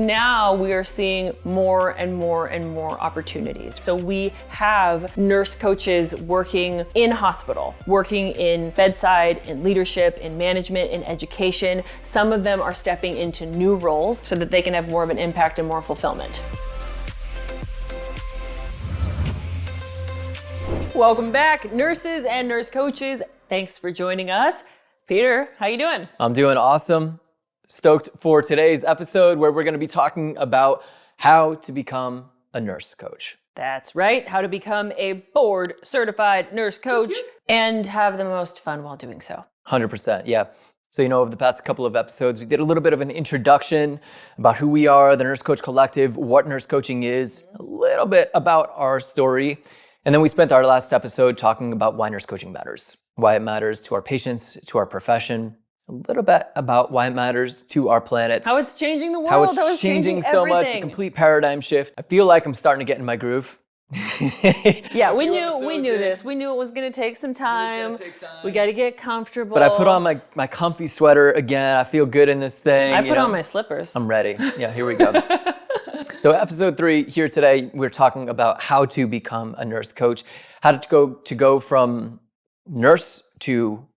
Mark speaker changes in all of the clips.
Speaker 1: now we are seeing more and more and more opportunities. So we have nurse coaches working in hospital, working in bedside, in leadership, in management, in education. Some of them are stepping into new roles so that they can have more of an impact and more fulfillment. Welcome back, nurses and nurse coaches. Thanks for joining us. Peter, how you doing?
Speaker 2: I'm doing awesome. Stoked for today's episode where we're going to be talking about how to become a nurse coach.
Speaker 1: That's right, how to become a board certified nurse coach and have the most fun while doing so.
Speaker 2: 100%, yeah. So, over the past couple of episodes, we did a little bit of an introduction about who we are, the Nurse Coach Collective, what nurse coaching is, a little bit about our story. And then we spent our last episode talking about why nurse coaching matters, why it matters to our patients, to our profession, a little bit about why it matters to our planet.
Speaker 1: How it's changing the world.
Speaker 2: How it's changing so much, a complete paradigm shift. I feel like I'm starting to get in my groove.
Speaker 1: Yeah, we knew this. We knew it was going to take some time. We got to get comfortable.
Speaker 2: But I put on my comfy sweater again. I feel good in this thing.
Speaker 1: I put on my slippers.
Speaker 2: I'm ready. Yeah, here we go. So episode 3 here today, we're talking about how to become a nurse coach, how to go from nurse to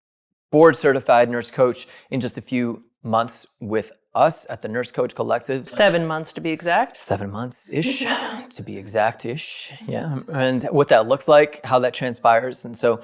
Speaker 2: board certified nurse coach in just a few months with us at the Nurse Coach Collective.
Speaker 1: 7 months to be exact.
Speaker 2: 7 months-ish, to be exact-ish, yeah. And what that looks like, how that transpires. And so,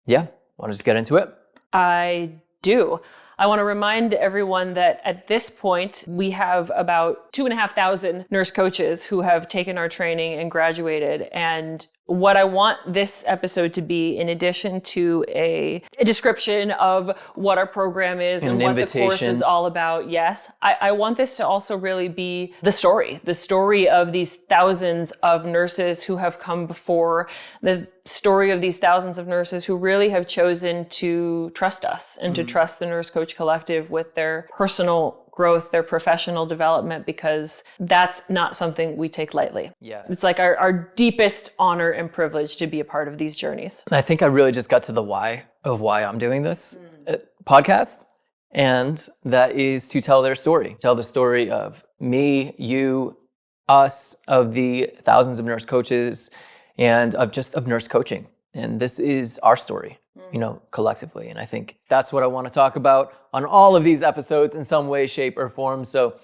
Speaker 2: yeah, want to just get into it?
Speaker 1: I do. I want to remind everyone that at this point, we have about 2,500 nurse coaches who have taken our training and graduated. And what I want this episode to be, in addition to a description of what our program is and what the course is all about, yes, I want this to also really be the story of these thousands of nurses who have come before, the story of these thousands of nurses who really have chosen to trust us and to trust the Nurse Coach Collective with their personal growth, their professional development, because that's not something we take lightly.
Speaker 2: Yeah.
Speaker 1: It's like our deepest honor and privilege to be a part of these journeys.
Speaker 2: I think I really just got to the why of why I'm doing this podcast, and that is to tell their story. Tell the story of me, you, us, of the thousands of nurse coaches, and of nurse coaching. And this is our story, collectively. And I think that's what I want to talk about on all of these episodes in some way, shape, or form. So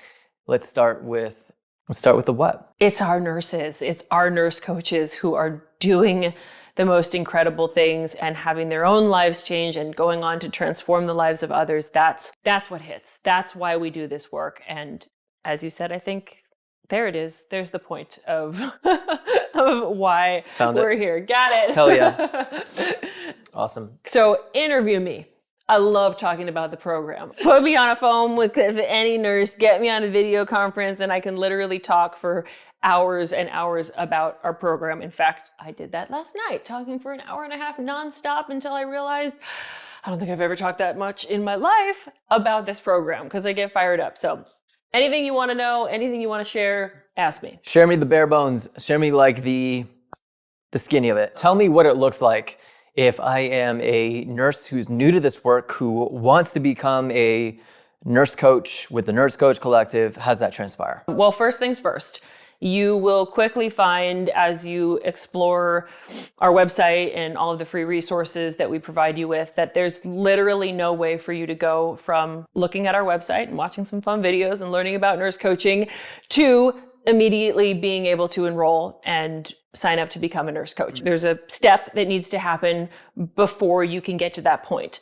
Speaker 2: let's start with the what.
Speaker 1: It's our nurses. It's our nurse coaches who are doing the most incredible things and having their own lives change and going on to transform the lives of others. That's what hits. That's why we do this work. And as you said, I think there it is. There's the point of why we're here. Got it.
Speaker 2: Hell yeah. Awesome.
Speaker 1: So interview me. I love talking about the program. Put me on a phone with any nurse, get me on a video conference, and I can literally talk for hours and hours about our program. In fact, I did that last night, talking for an hour and a half nonstop until I realized I don't think I've ever talked that much in my life about this program because I get fired up. So anything you want to know, anything you want to share, ask me.
Speaker 2: Share me the bare bones. Share me like the skinny of it. Tell me what it looks like if I am a nurse who's new to this work, who wants to become a nurse coach with the Nurse Coach Collective. How's that transpire?
Speaker 1: Well, first things first. You will quickly find, as you explore our website and all of the free resources that we provide you with, that there's literally no way for you to go from looking at our website and watching some fun videos and learning about nurse coaching to immediately being able to enroll and sign up to become a nurse coach. There's a step that needs to happen before you can get to that point,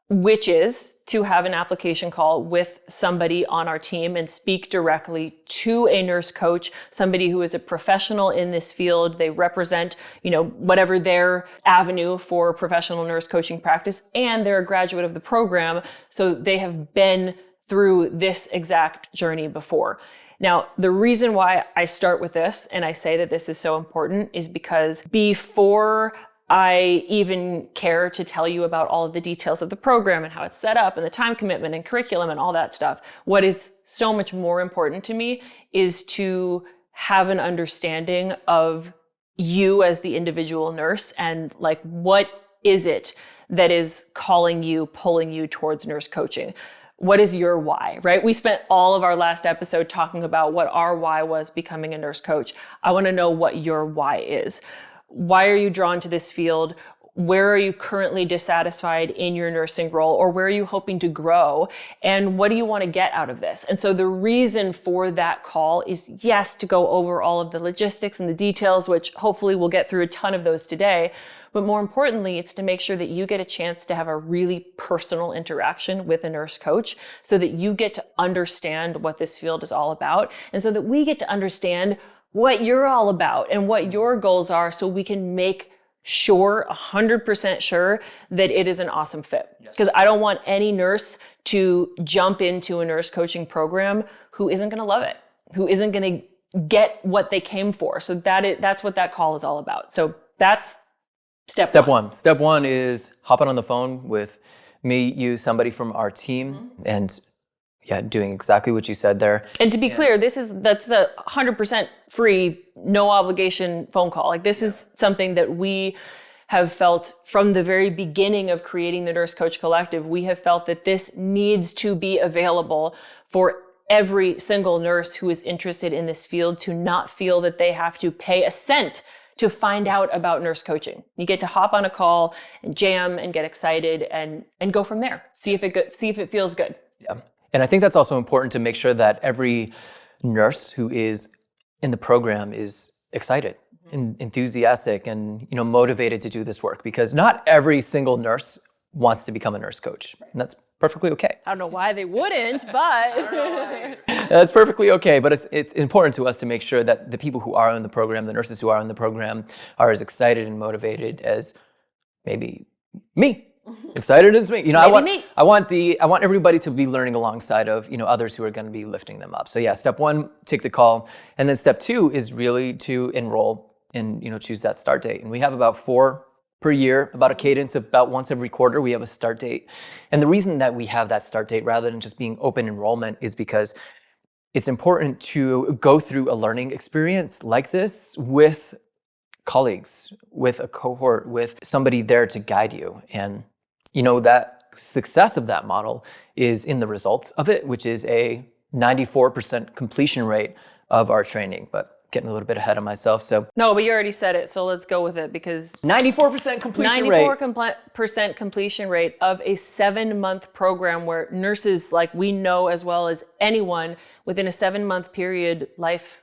Speaker 1: which is to have an application call with somebody on our team and speak directly to a nurse coach, somebody who is a professional in this field. They represent, whatever their avenue for professional nurse coaching practice, and they're a graduate of the program, so they have been through this exact journey before. Now, the reason why I start with this and I say that this is so important is because before I even care to tell you about all of the details of the program and how it's set up and the time commitment and curriculum and all that stuff, what is so much more important to me is to have an understanding of you as the individual nurse and what is it that is calling you, pulling you towards nurse coaching. what is your why, right? We spent all of our last episode talking about what our why was becoming a nurse coach. I want to know what your why is. Why are you drawn to this field? Where are you currently dissatisfied in your nursing role, or where are you hoping to grow? And what do you want to get out of this? And so the reason for that call is, yes, to go over all of the logistics and the details, which hopefully we'll get through a ton of those today. But more importantly, it's to make sure that you get a chance to have a really personal interaction with a nurse coach so that you get to understand what this field is all about. And so that we get to understand what you're all about and what your goals are, so we can make sure, 100% sure, that it is an awesome fit. Because I don't want any nurse to jump into a nurse coaching program who isn't going to love it, who isn't going to get what they came for. So that's what that call is all about. So that's step one.
Speaker 2: Step one is hopping on the phone with me, you, somebody from our team, and doing exactly what you said there.
Speaker 1: And to be clear, that's the 100% free, no obligation phone call. Like, this is something that we have felt from the very beginning of creating the Nurse Coach Collective. We have felt that this needs to be available for every single nurse who is interested in this field, to not feel that they have to pay a cent to find out about nurse coaching. You get to hop on a call and jam and get excited and go from there. See if it feels good.
Speaker 2: Yeah. And I think that's also important to make sure that every nurse who is in the program is excited and enthusiastic and, motivated to do this work, because not every single nurse wants to become a nurse coach. And that's perfectly okay.
Speaker 1: I don't know why they wouldn't, but
Speaker 2: that's perfectly okay. But it's important to us to make sure that the people who are in the program, the nurses who are in the program, are as excited and motivated as maybe me. Excited as me. I want everybody to be learning alongside of, others who are going to be lifting them up. So yeah, step one, take the call. And then step two is really to enroll and, choose that start date. And we have about 4 per year, about a cadence of about once every quarter, we have a start date. And the reason that we have that start date rather than just being open enrollment is because it's important to go through a learning experience like this with colleagues, with a cohort, with somebody there to guide you. And that success of that model is in the results of it, which is a 94% completion rate of our training. But getting a little bit ahead of myself. So
Speaker 1: no, but you already said it, so let's go with it, because
Speaker 2: 94% completion rate.
Speaker 1: 94% completion rate of a 7-month program where nurses, like, we know as well as anyone, within a 7-month period, life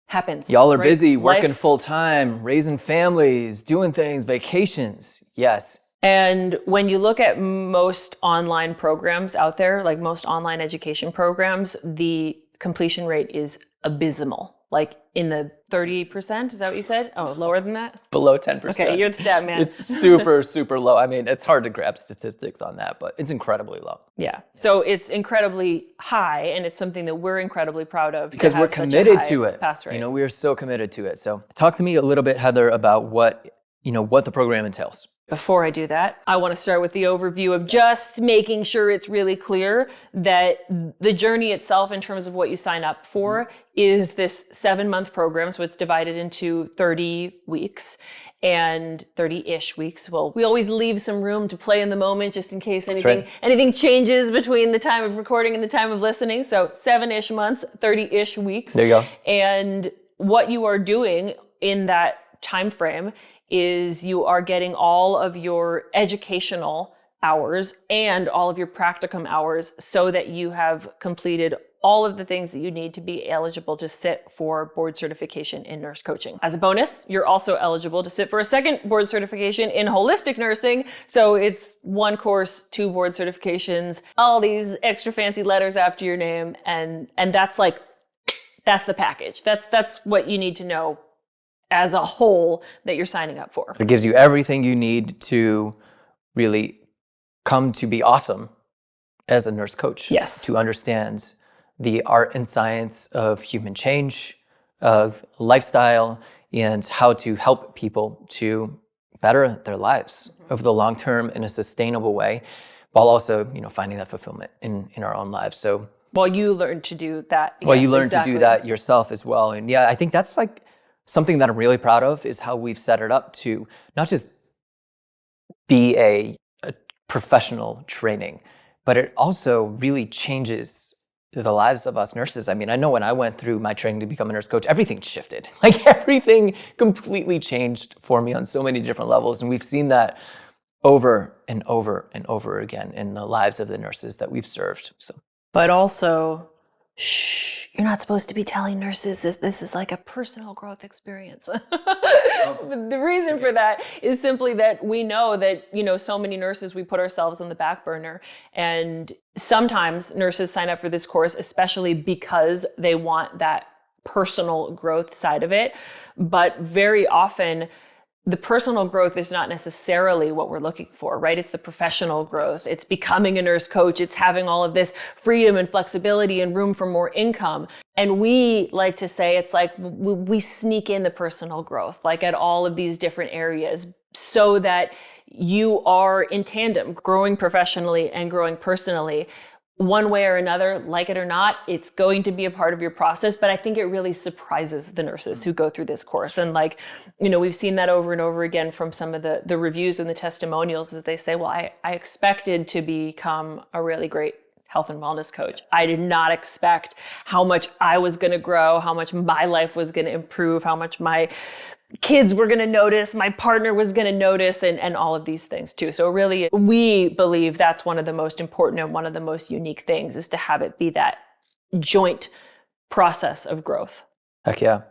Speaker 1: happens.
Speaker 2: Y'all are busy, working full time, raising families, doing things, vacations. Yes.
Speaker 1: And when you look at most online programs out there, like most online education programs, the completion rate is abysmal. Like in the 30%, is that what you said? Oh, lower than that?
Speaker 2: Below 10%.
Speaker 1: Okay, you're the stat man.
Speaker 2: It's super, super low. I mean, it's hard to grab statistics on that, but it's incredibly low.
Speaker 1: Yeah. So it's incredibly high, and it's something that we're incredibly proud of.
Speaker 2: Because we're committed to it.
Speaker 1: Pass rate.
Speaker 2: We are so committed to it. So talk to me a little bit, Heather, about what the program entails.
Speaker 1: Before I do that, I want to start with the overview of just making sure it's really clear that the journey itself, in terms of what you sign up for, is this 7-month program. So it's divided into 30 weeks and 30-ish weeks. Well, we always leave some room to play in the moment just in case anything changes between the time of recording and the time of listening. So 7-ish months, 30-ish weeks.
Speaker 2: There you go.
Speaker 1: And what you are doing in that time frame is you are getting all of your educational hours and all of your practicum hours so that you have completed all of the things that you need to be eligible to sit for board certification in nurse coaching. As a bonus, you're also eligible to sit for a second board certification in holistic nursing. So it's 1 course, 2 board certifications, all these extra fancy letters after your name. And that's the package. That's what you need to know as a whole that you're signing up for.
Speaker 2: It gives you everything you need to really come to be awesome as a nurse coach.
Speaker 1: Yes.
Speaker 2: To understand the art and science of human change, of lifestyle, and how to help people to better their lives over the long term in a sustainable way, while also, finding that fulfillment in our own lives. So
Speaker 1: while you learn to do that.
Speaker 2: Well, you learn to do that yourself as well. And yeah, I think that's something that I'm really proud of is how we've set it up to not just be a professional training, but it also really changes the lives of us nurses. I mean, I know when I went through my training to become a nurse coach, everything shifted. Like everything completely changed for me on so many different levels. And we've seen that over and over and over again in the lives of the nurses that we've served. So,
Speaker 1: but also, shh, you're not supposed to be telling nurses this is like a personal growth experience. The reason for that is simply that we know that, so many nurses, we put ourselves on the back burner. And sometimes nurses sign up for this course, especially because they want that personal growth side of it. But very often, the personal growth is not necessarily what we're looking for, right? It's the professional growth. Yes. It's becoming a nurse coach. It's having all of this freedom and flexibility and room for more income. And we like to say it's like we sneak in the personal growth, like at all of these different areas, so that you are in tandem, growing professionally and growing personally. One way or another, like it or not, it's going to be a part of your process. But I think it really surprises the nurses who go through this course. And we've seen that over and over again from some of the reviews and the testimonials, as they say, well, I expected to become a really great health and wellness coach. I did not expect how much I was going to grow, how much my life was going to improve, how much my kids were going to notice, my partner was going to notice, and all of these things too. So really, we believe that's one of the most important and one of the most unique things, is to have it be that joint process of growth.
Speaker 2: Heck yeah.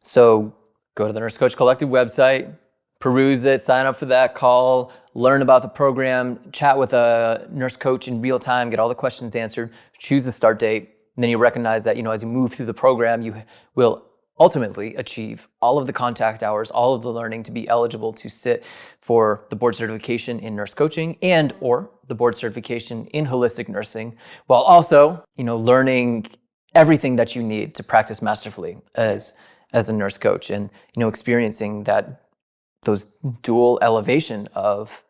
Speaker 2: So go to the Nurse Coach Collective website, peruse it, sign up for that call, learn about the program, chat with a nurse coach in real time, get all the questions answered, choose the start date. And then you recognize that, as you move through the program, you will ultimately achieve all of the contact hours, all of the learning to be eligible to sit for the board certification in nurse coaching and or the board certification in holistic nursing, while also, learning everything that you need to practice masterfully as a nurse coach, and, experiencing those dual elevation of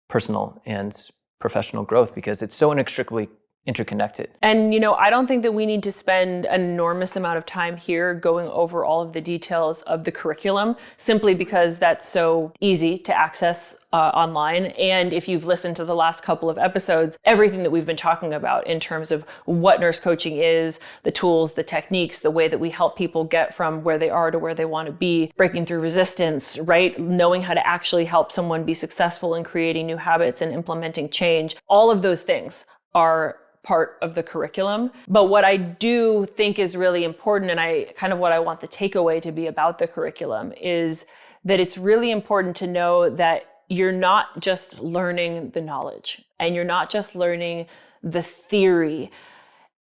Speaker 2: personal and professional growth, because it's so inextricably interconnected.
Speaker 1: And, I don't think that we need to spend an enormous amount of time here going over all of the details of the curriculum, simply because that's so easy to access online. And if you've listened to the last couple of episodes, everything that we've been talking about in terms of what nurse coaching is, the tools, the techniques, the way that we help people get from where they are to where they want to be, breaking through resistance, right? Knowing how to actually help someone be successful in creating new habits and implementing change. All of those things are part of the curriculum. But what I do think is really important, and what I want the takeaway to be about the curriculum, is that it's really important to know that you're not just learning the knowledge and you're not just learning the theory.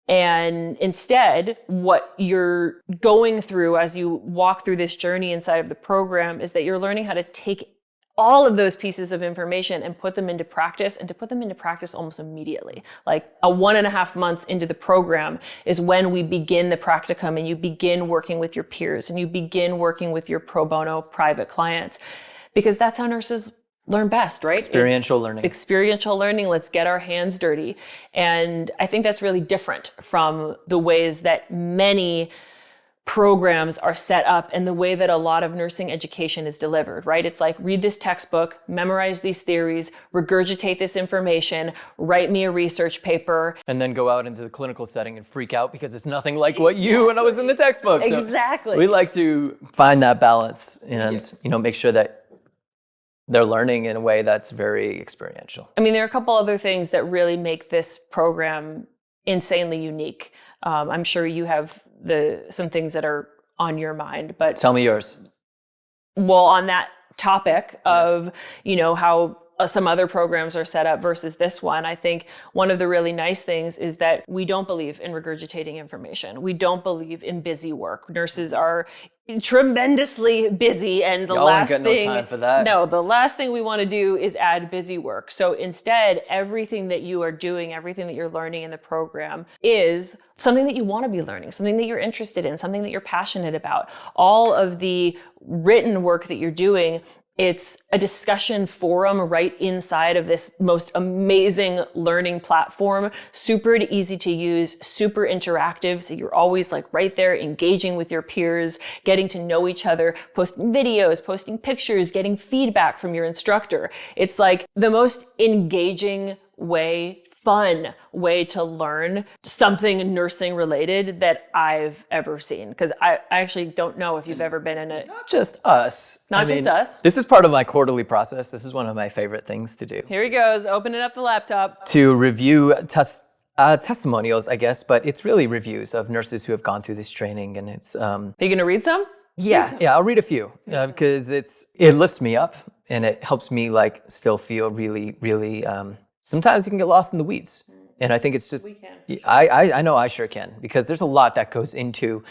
Speaker 1: And instead, what you're going through as you walk through this journey inside of the program is that you're learning how to take all of those pieces of information and put them into practice, and to put them into practice almost immediately. Like 1.5 months into the program is when we begin the practicum, and you begin working with your peers and you begin working with your pro bono private clients, because that's how nurses learn best, right?
Speaker 2: Experiential learning.
Speaker 1: Experiential learning. Let's get our hands dirty. And I think that's really different from the ways that many programs are set up and the way that a lot of nursing education is delivered, right? It's like, read this textbook, memorize these theories, regurgitate this information, write me a research paper.
Speaker 2: And then go out into the clinical setting and freak out because it's nothing like what you and I was in the textbook. So
Speaker 1: exactly.
Speaker 2: We like to find that balance and, make sure that they're learning in a way that's very experiential.
Speaker 1: I mean, there are a couple other things that really make this program insanely unique. I'm sure you have some things that are on your mind, but
Speaker 2: tell me yours.
Speaker 1: Well, on that topic of, how some other programs are set up versus this one, I think one of the really nice things is that we don't believe in regurgitating information. We don't believe in busy work. Nurses are tremendously busy, and the last thing,
Speaker 2: no time for that.
Speaker 1: No, the last thing we want to do is add busy work. So instead, everything that you are doing, everything that you're learning in the program is something that you want to be learning, something that you're interested in, something that you're passionate about. All of the written work that you're doing, it's a discussion forum right inside of this most amazing learning platform, super easy to use, super interactive. So you're always like right there engaging with your peers, getting to know each other, posting videos, posting pictures, getting feedback from your instructor. It's like the most engaging way fun way to learn something nursing related that I've ever seen. Because I actually don't know if you've ever been in it.
Speaker 2: Not just us.
Speaker 1: Not just us.
Speaker 2: This is part of my quarterly process. This is one of my favorite things to do.
Speaker 1: Here he goes, opening up the laptop.
Speaker 2: To review testimonials, I guess, but it's really reviews of nurses who have gone through this training, and it's
Speaker 1: Are you gonna read some?
Speaker 2: yeah, I'll read a few because it lifts me up and it helps me like still feel really, really. Sometimes you can get lost in the weeds, and I think it's just I know I sure can, because there's a lot that goes into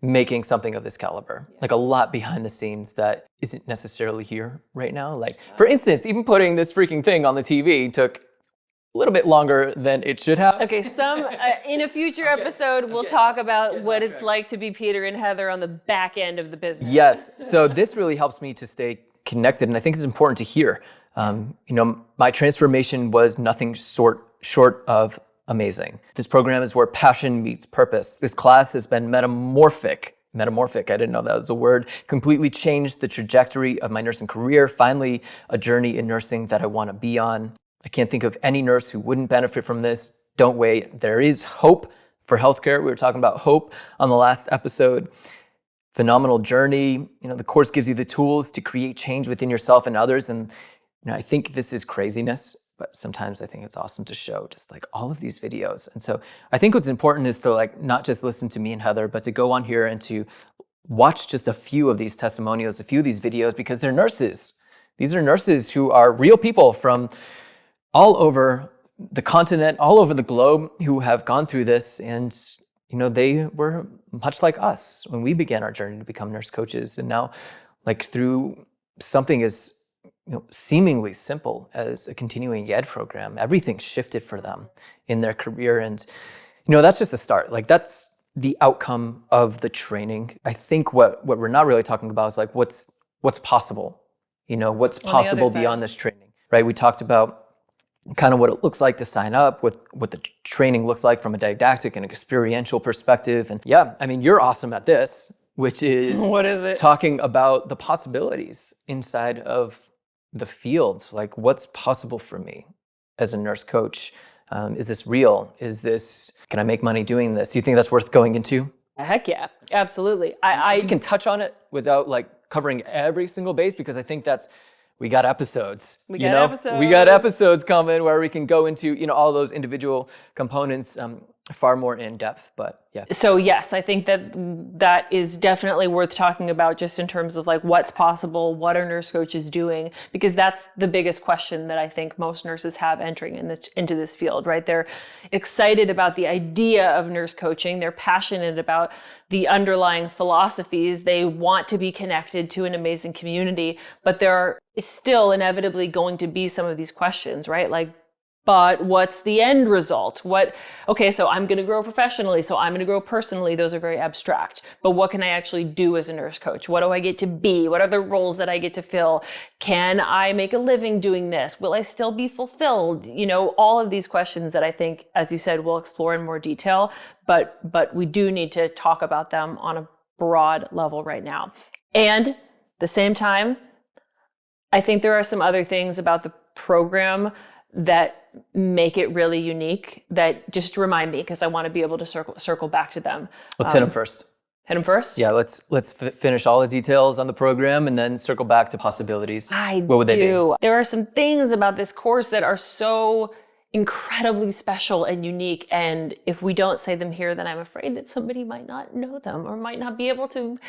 Speaker 2: making something of this caliber, like a lot behind the scenes that isn't necessarily here right now. Like for instance, even putting this freaking thing on the TV took a little bit longer than it should have.
Speaker 1: Okay, in a future episode, we'll talk about what it's like to be Peter and Heather on the back end of the business.
Speaker 2: Yes, so this really helps me to stay connected, and I think it's important to hear. My transformation was nothing short of amazing. This program is where passion meets purpose. This class has been metamorphic, I didn't know that was a word, completely changed the trajectory of my nursing career, finally a journey in nursing that I want to be on. I can't think of any nurse who wouldn't benefit from this. Don't wait. There is hope for healthcare. We were talking about hope on the last episode. Phenomenal journey. The course gives you the tools to create change within yourself and others. And I think this is craziness, but sometimes I think it's awesome to show just like all of these videos. And so I think what's important is to like not just listen to me and Heather, but to go on here and to watch just a few of these testimonials, a few of these videos, because they're nurses. These are nurses who are real people from all over the continent, all over the globe, who have gone through this. And, they were much like us when we began our journey to become nurse coaches. And now, like through something as seemingly simple as a continuing ed program, everything's shifted for them in their career. And, that's just a start. Like that's the outcome of the training. I think what we're not really talking about is like, what's possible, what's possible beyond this training, right? We talked about kind of what it looks like to sign up, what the training looks like from a didactic and experiential perspective. And you're awesome at this, which is
Speaker 1: what is it? Talking
Speaker 2: about the possibilities inside of the fields, like what's possible for me as a nurse coach. Is this real? Can I make money doing this? Do you think that's worth going into?
Speaker 1: Heck yeah, absolutely.
Speaker 2: We can touch on it without like covering every single base, because I think we got episodes. We got episodes coming where we can go into, all those individual components far more in depth, but yeah.
Speaker 1: So yes, I think that is definitely worth talking about, just in terms of like what's possible, what are nurse coaches doing, because that's the biggest question that I think most nurses have entering into this field, right? They're excited about the idea of nurse coaching. They're passionate about the underlying philosophies. They want to be connected to an amazing community, but there are still inevitably going to be some of these questions, right? Like, but what's the end result? So I'm going to grow professionally, so I'm going to grow personally. Those are very abstract. But what can I actually do as a nurse coach? What do I get to be? What are the roles that I get to fill? Can I make a living doing this? Will I still be fulfilled? All of these questions that I think, as you said, we'll explore in more detail, but we do need to talk about them on a broad level right now. And at the same time, I think there are some other things about the program that make it really unique that just remind me, because I want to be able to circle back to them.
Speaker 2: Let's hit them first.
Speaker 1: Hit them first?
Speaker 2: Yeah, let's finish all the details on the program and then circle back to possibilities. What would they be?
Speaker 1: There are some things about this course that are so incredibly special and unique, and if we don't say them here, then I'm afraid that somebody might not know them or might not be able to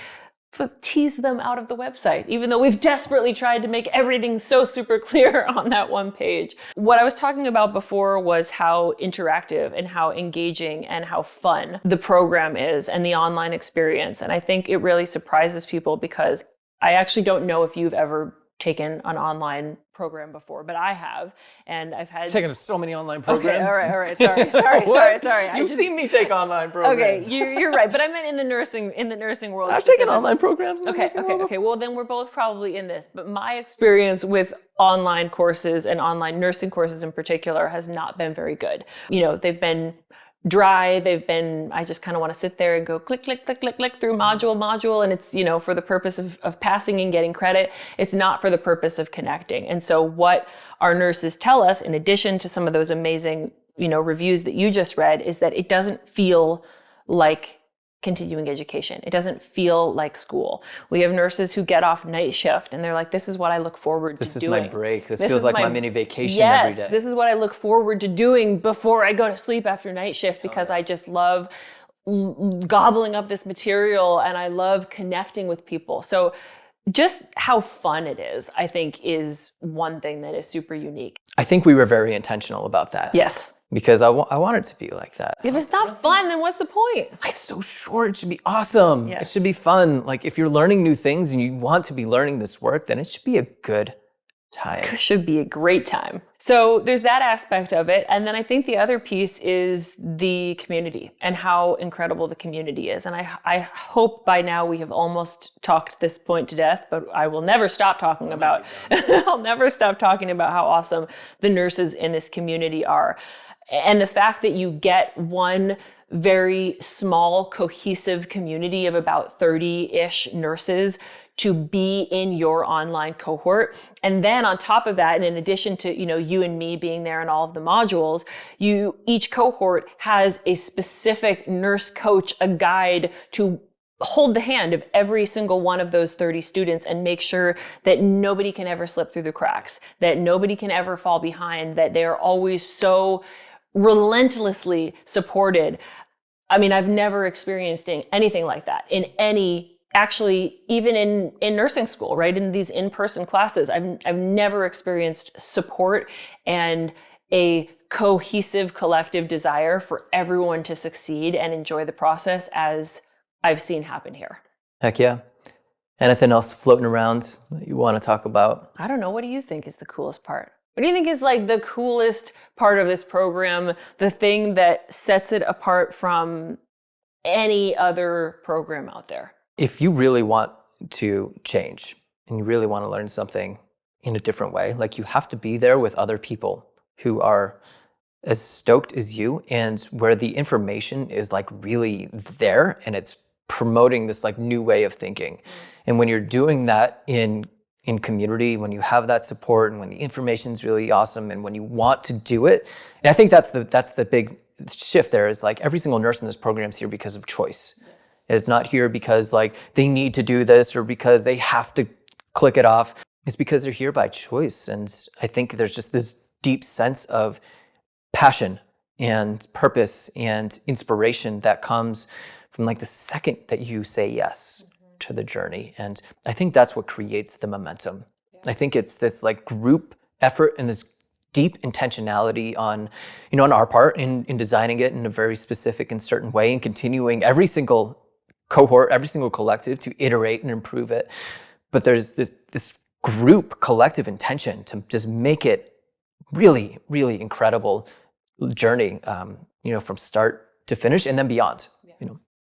Speaker 1: tease them out of the website, even though we've desperately tried to make everything so super clear on that one page. What I was talking about before was how interactive and how engaging and how fun the program is and the online experience. And I think it really surprises people, because I actually don't know if you've ever taken an online program before, but I have, and I've taken
Speaker 2: so many online programs.
Speaker 1: Okay, all right. Sorry.
Speaker 2: You've seen me take online programs.
Speaker 1: Okay, you're right, but I meant in the nursing world.
Speaker 2: I've taken online programs.
Speaker 1: Okay. Well, then we're both probably in this. But my experience with online courses and online nursing courses in particular has not been very good. They've been dry. I just kind of want to sit there and go click through module. And it's, for the purpose of passing and getting credit. It's not for the purpose of connecting. And so what our nurses tell us, in addition to some of those amazing reviews that you just read is that it doesn't feel like continuing education. It doesn't feel like school. We have nurses who get off night shift and they're like, this is what I look forward to doing.
Speaker 2: This is my break. This feels like my mini vacation every day.
Speaker 1: This is what I look forward to doing before I go to sleep after night shift, because I just love gobbling up this material and I love connecting with people. So just how fun it is, I think, is one thing that is super unique.
Speaker 2: I think we were very intentional about that.
Speaker 1: Yes.
Speaker 2: Because I want it to be like that.
Speaker 1: If it's not fun, then what's the point?
Speaker 2: Life's so short. It should be awesome.
Speaker 1: Yes.
Speaker 2: It should be fun. Like if you're learning new things and you want to be learning this work, then it should be a good time.
Speaker 1: It should be a great time. So there's that aspect of it. And then I think the other piece is the community and how incredible the community is. And I hope by now we have almost talked this point to death, but I will never stop talking about, I'll never stop talking about how awesome the nurses in this community are. And the fact that you get one very small, cohesive community of about 30-ish nurses to be in your online cohort. And then on top of that, and in addition to, you and me being there in all of the modules, each cohort has a specific nurse coach, a guide to hold the hand of every single one of those 30 students and make sure that nobody can ever slip through the cracks, that nobody can ever fall behind, that they're always so relentlessly supported. I mean, I've never experienced anything like that actually, even in nursing school, right? In these in-person classes, I've never experienced support and a cohesive collective desire for everyone to succeed and enjoy the process as I've seen happen here.
Speaker 2: Heck yeah. Anything else floating around that you want to talk about?
Speaker 1: I don't know. What do you think is the coolest part? What do you think is like the coolest part of this program? The thing that sets it apart from any other program out there?
Speaker 2: If you really want to change and you really want to learn something in a different way, like you have to be there with other people who are as stoked as you and where the information is like really there and it's promoting this like new way of thinking. And when you're doing that in community, when you have that support and when the information is really awesome and when you want to do it, and I think that's the big shift there is like every single nurse in this program is here because of choice. It's not here because like they need to do this or because they have to click it off. It's because they're here by choice. And I think there's just this deep sense of passion and purpose and inspiration that comes from like the second that you say yes to the journey. And I think that's what creates the momentum. I think it's this like group effort and this deep intentionality on our part in designing it in a very specific and certain way and continuing every single cohort, every single collective to iterate and improve it. But there's this group collective intention to just make it really, really incredible journey, from start to finish and then beyond.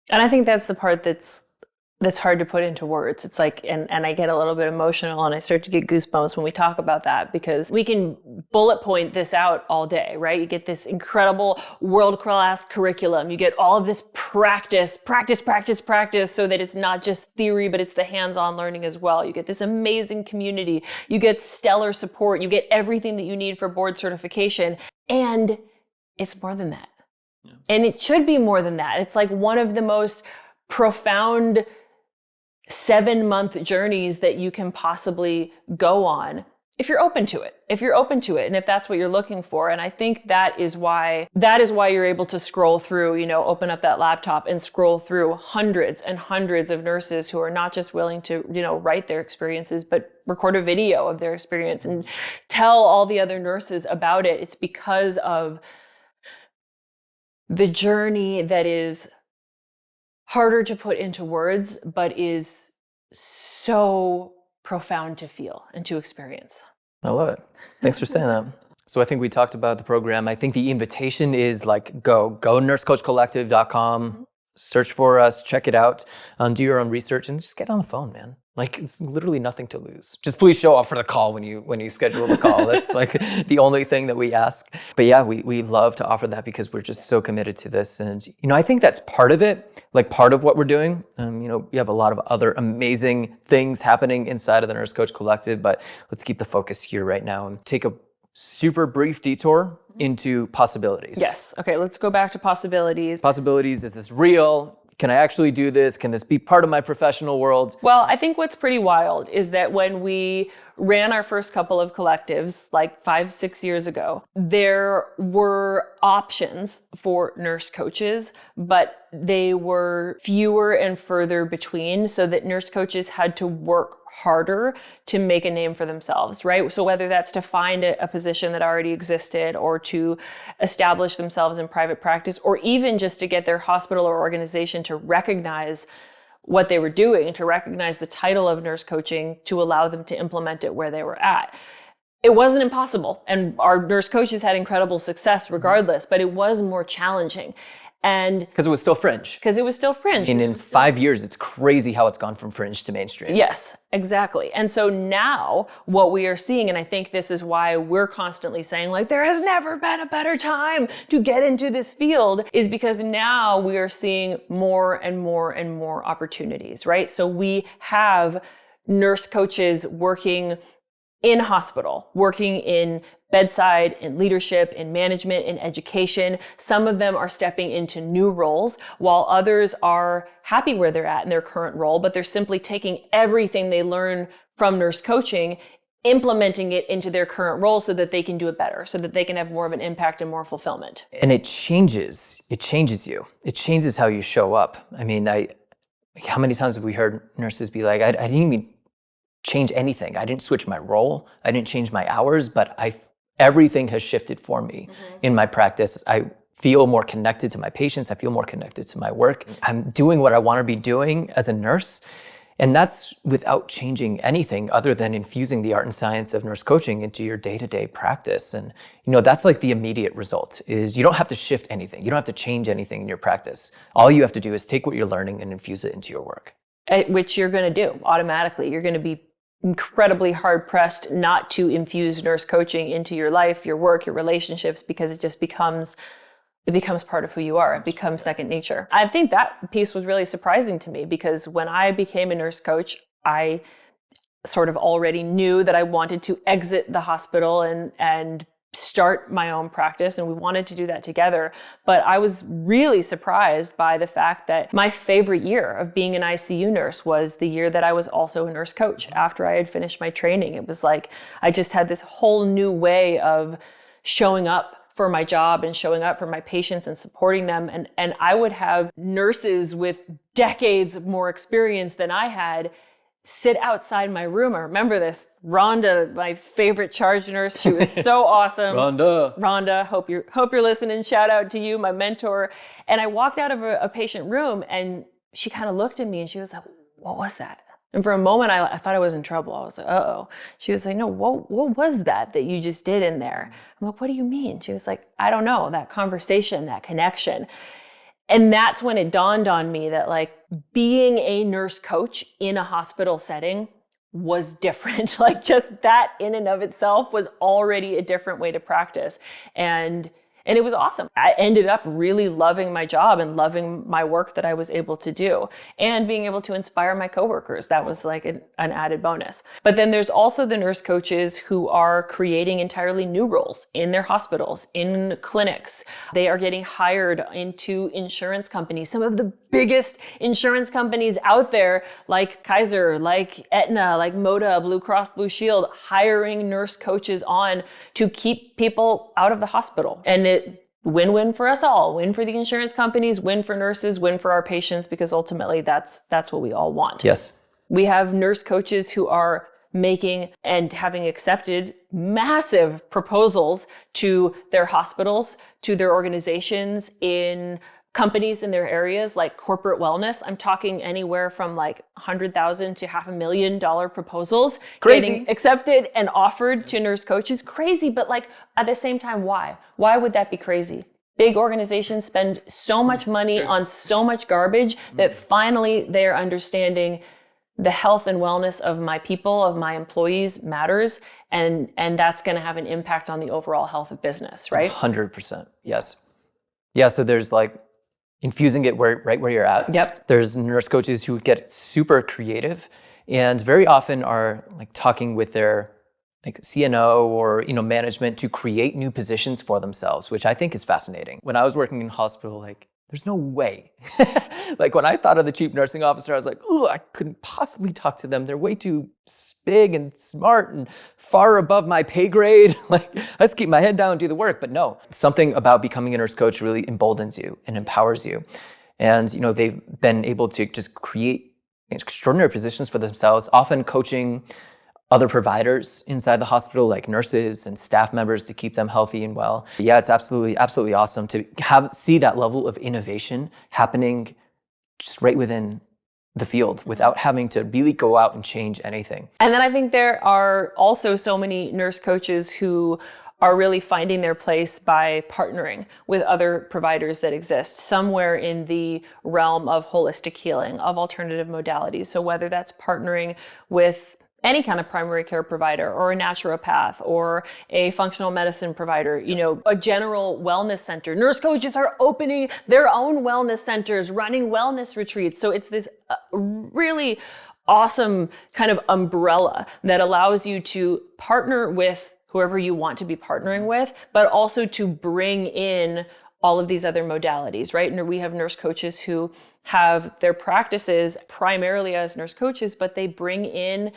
Speaker 1: And I think that's the part that's hard to put into words. It's like, and I get a little bit emotional and I start to get goosebumps when we talk about that, because we can bullet point this out all day, right? You get this incredible world-class curriculum. You get all of this practice, so that it's not just theory, but it's the hands-on learning as well. You get this amazing community. You get stellar support. You get everything that you need for board certification. And it's more than that. Yeah. And it should be more than that. It's like one of the most profound 7-month journeys that you can possibly go on if you're open to it, and if that's what you're looking for. And I think that is why you're able to scroll through, open up that laptop and scroll through hundreds and hundreds of nurses who are not just willing to, write their experiences, but record a video of their experience and tell all the other nurses about it. It's because of the journey that is harder to put into words, but is so profound to feel and to experience.
Speaker 2: I love it. Thanks for saying that. So I think we talked about the program. I think the invitation is like, go nursecoachcollective.com, search for us, check it out, do your own research, and just get on the phone, man. Like, it's literally nothing to lose. Just please show up for the call when you schedule the call. That's like the only thing that we ask. But yeah, we love to offer that because we're just so committed to this. And, I think that's part of it, like part of what we're doing. We have a lot of other amazing things happening inside of the Nurse Coach Collective, but let's keep the focus here right now and take a super brief detour into possibilities.
Speaker 1: Yes. Okay, let's go back to possibilities.
Speaker 2: Possibilities, is this real? Can I actually do this? Can this be part of my professional world?
Speaker 1: Well, I think what's pretty wild is that when we ran our first couple of collectives, like 5-6 years ago, there were options for nurse coaches, but they were fewer and further between, so that nurse coaches had to work harder to make a name for themselves, right? So whether that's to find a position that already existed, or to establish themselves in private practice, or even just to get their hospital or organization to recognize what they were doing, to recognize the title of nurse coaching, to allow them to implement it where they were at. It wasn't impossible, and our nurse coaches had incredible success regardless, but it was more challenging. And
Speaker 2: because it was still fringe.
Speaker 1: Because it was still fringe.
Speaker 2: And in 5 years, it's crazy how it's gone from fringe to mainstream.
Speaker 1: Yes, exactly. And so now what we are seeing, and I think this is why we're constantly saying, like, there has never been a better time to get into this field, is because now we are seeing more and more and more opportunities, right? So we have nurse coaches working in hospital, working in bedside, in leadership, in management, in education. Some of them are stepping into new roles, while others are happy where they're at in their current role, but they're simply taking everything they learn from nurse coaching, implementing it into their current role so that they can do it better, so that they can have more of an impact and more fulfillment.
Speaker 2: And it changes you. It changes how you show up. I mean, how many times have we heard nurses be like, I didn't even change anything. I didn't switch my role. I didn't change my hours, but everything has shifted for me in my practice. I feel more connected to my patients. I feel more connected to my work. I'm doing what I want to be doing as a nurse. And that's without changing anything other than infusing the art and science of nurse coaching into your day-to-day practice. And, that's like the immediate result is you don't have to shift anything. You don't have to change anything in your practice. All you have to do is take what you're learning and infuse it into your work.
Speaker 1: Which you're going to do automatically. You're going to be incredibly hard pressed not to infuse nurse coaching into your life, your work, your relationships, because it just becomes part of who you are. It becomes second nature. I think that piece was really surprising to me, because when I became a nurse coach, I sort of already knew that I wanted to exit the hospital and start my own practice, and we wanted to do that together. But I was really surprised by the fact that my favorite year of being an ICU nurse was the year that I was also a nurse coach after I had finished my training. It was like I just had this whole new way of showing up for my job and showing up for my patients and supporting them. And I would have nurses with decades of more experience than I had sit outside my room. I remember this. Rhonda, my favorite charge nurse, she was so awesome. Rhonda, hope you're listening. Shout out to you, my mentor. And I walked out of a patient room, and she kind of looked at me and she was like, "What was that?" And for a moment, I thought I was in trouble. I was like, "Uh-oh." She was like, "No, what was that you just did in there?" I'm like, "What do you mean?" She was like, "I don't know, that conversation, that connection." And that's when it dawned on me that, like, being a nurse coach in a hospital setting was different. Like, just that in and of itself was already a different way to practice. And it was awesome. I ended up really loving my job and loving my work that I was able to do, and being able to inspire my coworkers. That was like an added bonus. But then there's also the nurse coaches who are creating entirely new roles in their hospitals, in clinics. They are getting hired into insurance companies, some of the biggest insurance companies out there, like Kaiser, like Aetna, like Moda, Blue Cross Blue Shield, hiring nurse coaches on to keep people out of the hospital. And it win-win for us all. Win for the insurance companies, win for nurses, win for our patients, because ultimately that's what we all want.
Speaker 2: Yes.
Speaker 1: We have nurse coaches who are making and having accepted massive proposals to their hospitals, to their organizations, in companies in their areas, like corporate wellness. I'm talking anywhere from like $100,000 to $500,000 proposals.
Speaker 2: Crazy.
Speaker 1: Getting accepted and offered to nurse coaches. Crazy, but like at the same time, why? Why would that be crazy? Big organizations spend so much money on so much garbage that finally they're understanding the health and wellness of my people, of my employees matters. And that's going to have an impact on the overall health of business, right?
Speaker 2: 100%. Yes. Yeah. So there's like infusing it right where you're at.
Speaker 1: Yep.
Speaker 2: There's nurse coaches who get super creative and very often are like talking with their like CNO or management to create new positions for themselves, which I think is fascinating. When I was working in hospital, like there's no way. Like when I thought of the chief nursing officer, I was like, oh, I couldn't possibly talk to them. They're way too big and smart and far above my pay grade. Like I just keep my head down and do the work. But no, something about becoming a nurse coach really emboldens you and empowers you. And they've been able to just create extraordinary positions for themselves, often coaching other providers inside the hospital, like nurses and staff members, to keep them healthy and well. Yeah, it's absolutely awesome to see that level of innovation happening just right within the field without having to really go out and change anything.
Speaker 1: And then I think there are also so many nurse coaches who are really finding their place by partnering with other providers that exist somewhere in the realm of holistic healing, of alternative modalities. So whether that's partnering with any kind of primary care provider or a naturopath or a functional medicine provider, a general wellness center. Nurse coaches are opening their own wellness centers, running wellness retreats. So it's this really awesome kind of umbrella that allows you to partner with whoever you want to be partnering with, but also to bring in all of these other modalities, right? And we have nurse coaches who have their practices primarily as nurse coaches, but they bring in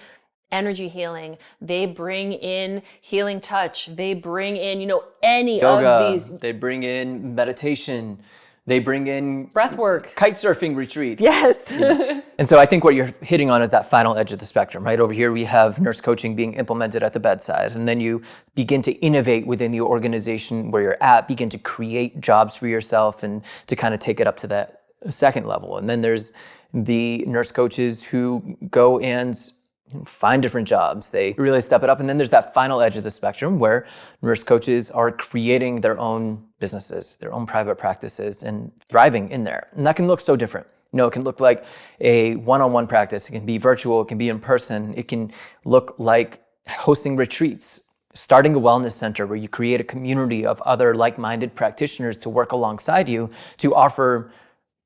Speaker 1: energy healing, they bring in healing touch, they bring in, any
Speaker 2: yoga,
Speaker 1: of these.
Speaker 2: They bring in meditation, they bring in
Speaker 1: breath work,
Speaker 2: kite surfing retreats.
Speaker 1: Yes.
Speaker 2: And so I think what you're hitting on is that final edge of the spectrum, right? Over here, we have nurse coaching being implemented at the bedside. And then you begin to innovate within the organization where you're at, begin to create jobs for yourself and to kind of take it up to that second level. And then there's the nurse coaches who go and find different jobs. They really step it up. And then there's that final edge of the spectrum where nurse coaches are creating their own businesses, their own private practices, and thriving in there. And that can look so different. It can look like a one-on-one practice. It can be virtual. It can be in person. It can look like hosting retreats, starting a wellness center where you create a community of other like-minded practitioners to work alongside you to offer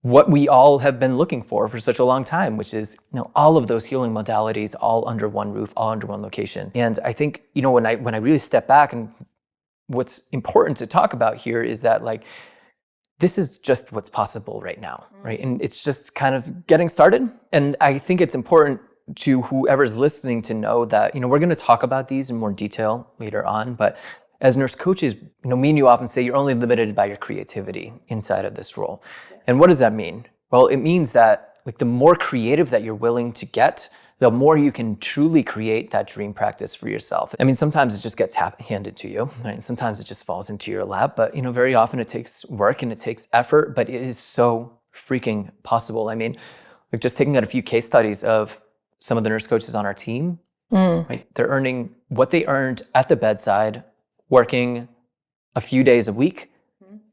Speaker 2: what we all have been looking for such a long time, which is all of those healing modalities all under one roof, all under one location. And I think when I really step back, and what's important to talk about here is that this is just what's possible right now, right? And it's just kind of getting started. And I think it's important to whoever's listening to know that we're going to talk about these in more detail later on, but as nurse coaches, me and you often say you're only limited by your creativity inside of this role. Yes. And what does that mean? Well, it means that the more creative that you're willing to get, the more you can truly create that dream practice for yourself. I mean, sometimes it just gets handed to you, right? Sometimes it just falls into your lap, but very often it takes work and it takes effort, but it is so freaking possible. I mean, just taking out a few case studies of some of the nurse coaches on our team, right? They're earning what they earned at the bedside, working a few days a week,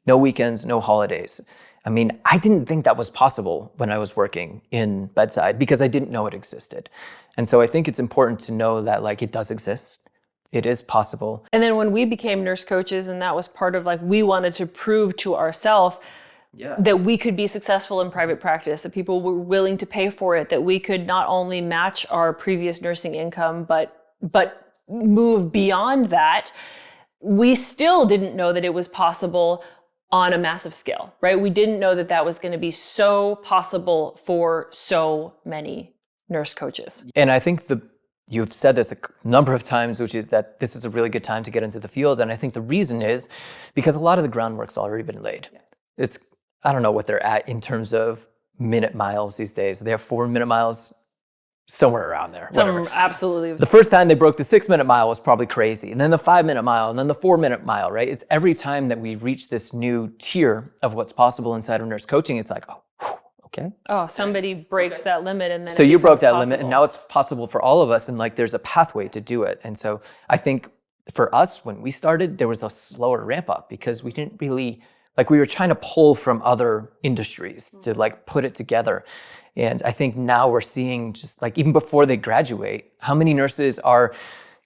Speaker 2: no weekends, no holidays. I mean, I didn't think that was possible when I was working in bedside because I didn't know it existed. And so I think it's important to know that it does exist. It is possible.
Speaker 1: And then when we became nurse coaches, and that was part of we wanted to prove to ourselves that we could be successful in private practice, that people were willing to pay for it, that we could not only match our previous nursing income, but move beyond that. We still didn't know that it was possible on a massive scale, right? We didn't know that that was going to be so possible for so many nurse coaches.
Speaker 2: And I think you've said this a number of times, which is that this is a really good time to get into the field. And I think the reason is because a lot of the groundwork's already been laid. I don't know what they're at in terms of minute miles these days. They have 4 minute miles, somewhere around there.
Speaker 1: Absolutely.
Speaker 2: The first time they broke the 6 minute mile was probably crazy. And then the 5 minute mile, and then the 4 minute mile, right? It's every time that we reach this new tier of what's possible inside of nurse coaching, it's okay.
Speaker 1: Oh, somebody breaks that limit and then
Speaker 2: so you broke that limit and now it's possible for all of us, and there's a pathway to do it. And so I think for us, when we started, there was a slower ramp up because we didn't really, we were trying to pull from other industries to put it together. And I think now we're seeing just even before they graduate, how many nurses are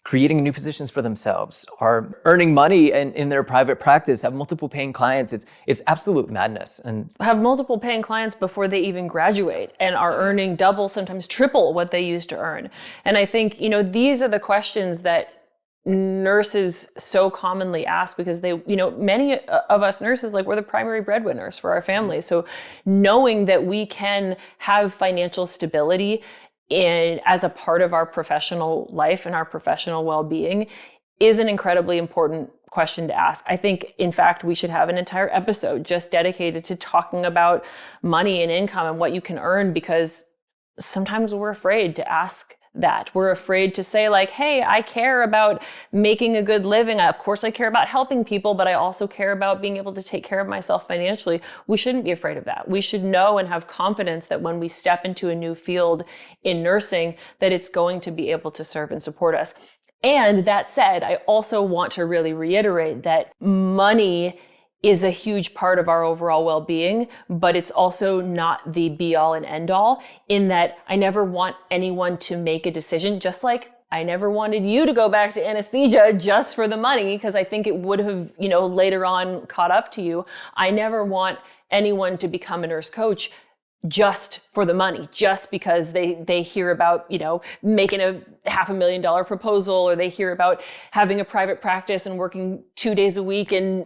Speaker 2: creating new positions for themselves, are earning money in their private practice, have multiple paying clients. It's absolute madness. And
Speaker 1: have multiple paying clients before they even graduate and are earning double, sometimes triple what they used to earn. And I think, these are the questions that nurses so commonly ask, because they, many of us nurses, like, we're the primary breadwinners for our families. So knowing that we can have financial stability as a part of our professional life and our professional well-being is an incredibly important question to ask. I think, in fact, we should have an entire episode just dedicated to talking about money and income and what you can earn, because sometimes we're afraid to ask that. We're afraid to say, like, hey, I care about making a good living. Of course, I care about helping people, but I also care about being able to take care of myself financially. We shouldn't be afraid of that. We should know and have confidence that when we step into a new field in nursing, that it's going to be able to serve and support us. And that said, I also want to really reiterate that money is a huge part of our overall well-being, but it's also not the be-all and end-all, in that I never want anyone to make a decision, just like I never wanted you to go back to anesthesia just for the money, because I think it would have, later on caught up to you. I never want anyone to become a nurse coach just for the money, just because they hear about, making a $500,000 proposal, or they hear about having a private practice and working 2 days a week and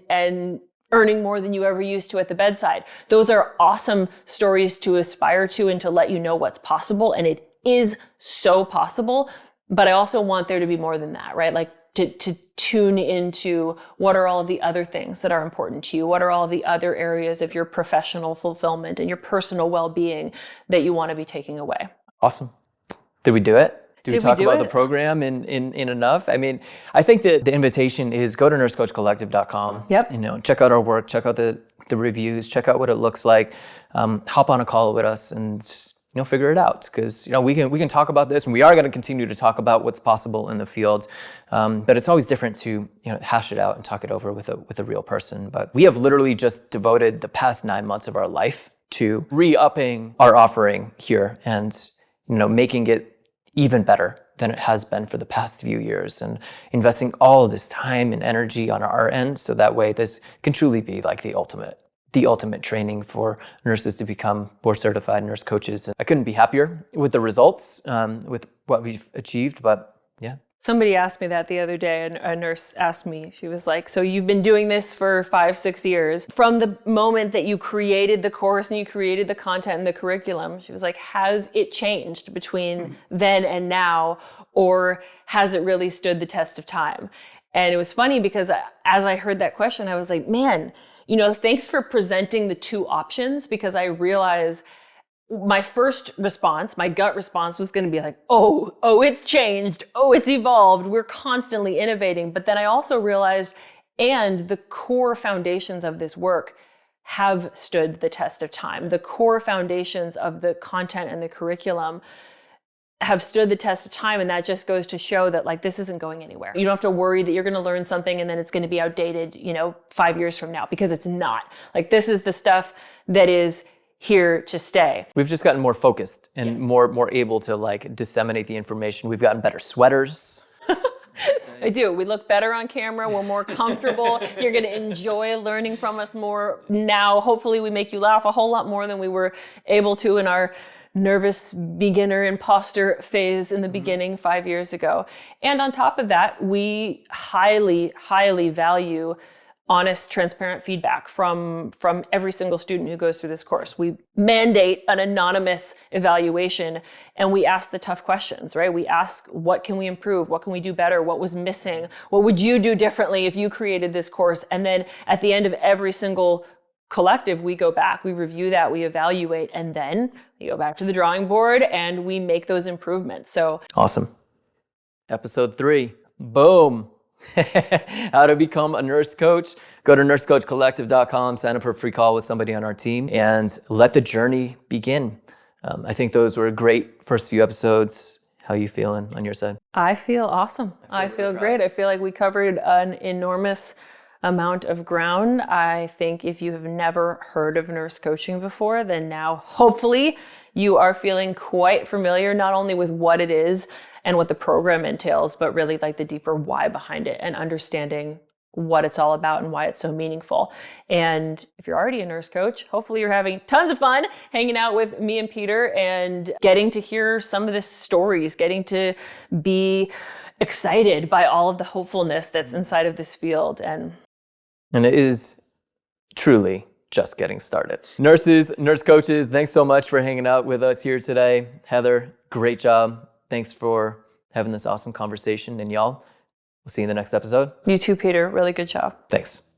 Speaker 1: earning more than you ever used to at the bedside. Those are awesome stories to aspire to and to let you know what's possible. And it is so possible, but I also want there to be more than that, right? Like to tune into what are all of the other things that are important to you? What are all of the other areas of your professional fulfillment and your personal well-being that you want to be taking away?
Speaker 2: Awesome. Did we do it? Did we talk about the program in enough? I mean, I think that the invitation is go to nursecoachcollective.com.
Speaker 1: Yep.
Speaker 2: Check out our work, check out the reviews, check out what it looks like. Hop on a call with us and figure it out, because we can talk about this, and we are going to continue to talk about what's possible in the field. But it's always different to hash it out and talk it over with a real person. But we have literally just devoted the past 9 months of our life to re-upping our offering here and making it even better than it has been for the past few years, and investing all of this time and energy on our end, so that way this can truly be like the ultimate training for nurses to become board certified nurse coaches. I couldn't be happier with the results, with what we've achieved, but yeah.
Speaker 1: Somebody asked me that the other day. A nurse asked me, she was like, so you've been doing this for 5-6 years. From the moment that you created the course and you created the content and the curriculum, she was like, has it changed between then and now, or has it really stood the test of time? And it was funny, because as I heard that question, I was like, man, thanks for presenting the two options, because I realized my first response, my gut response, was going to be like, oh, it's changed. Oh, it's evolved. We're constantly innovating. But then I also realized, and the core foundations of this work have stood the test of time. The core foundations of the content and the curriculum have stood the test of time. And that just goes to show that, like, this isn't going anywhere. You don't have to worry that you're going to learn something and then it's going to be outdated, 5 years from now, because it's not. Like, this is the stuff that is here to stay.
Speaker 2: We've just gotten more focused and more able to disseminate the information. We've gotten better sweaters.
Speaker 1: I do. We look better on camera. We're more comfortable. You're going to enjoy learning from us more now. Hopefully we make you laugh a whole lot more than we were able to in our nervous beginner imposter phase in the beginning 5 years ago. And on top of that, we highly, highly value honest, transparent feedback from every single student who goes through this course. We mandate an anonymous evaluation, and we ask the tough questions, right? We ask, what can we improve? What can we do better? What was missing? What would you do differently if you created this course? And then at the end of every single collective, we go back, we review that, we evaluate, and then we go back to the drawing board and we make those improvements. So
Speaker 2: awesome. Episode 3, boom. How to become a nurse coach. Go to nursecoachcollective.com, sign up for a free call with somebody on our team, and let the journey begin. I think those were great first few episodes. How are you feeling on your side?
Speaker 1: I feel awesome. I feel great. I feel like we covered an enormous amount of ground. I think if you have never heard of nurse coaching before, then now hopefully you are feeling quite familiar, not only with what it is and what the program entails, but really like the deeper why behind it, and understanding what it's all about and why it's so meaningful. And if you're already a nurse coach, hopefully you're having tons of fun hanging out with me and Peter and getting to hear some of the stories, getting to be excited by all of the hopefulness that's inside of this field. And
Speaker 2: it is truly just getting started. Nurses, nurse coaches, thanks so much for hanging out with us here today. Heather, great job. Thanks for having this awesome conversation. And y'all, we'll see you in the next episode.
Speaker 1: You too, Peter. Really good job.
Speaker 2: Thanks.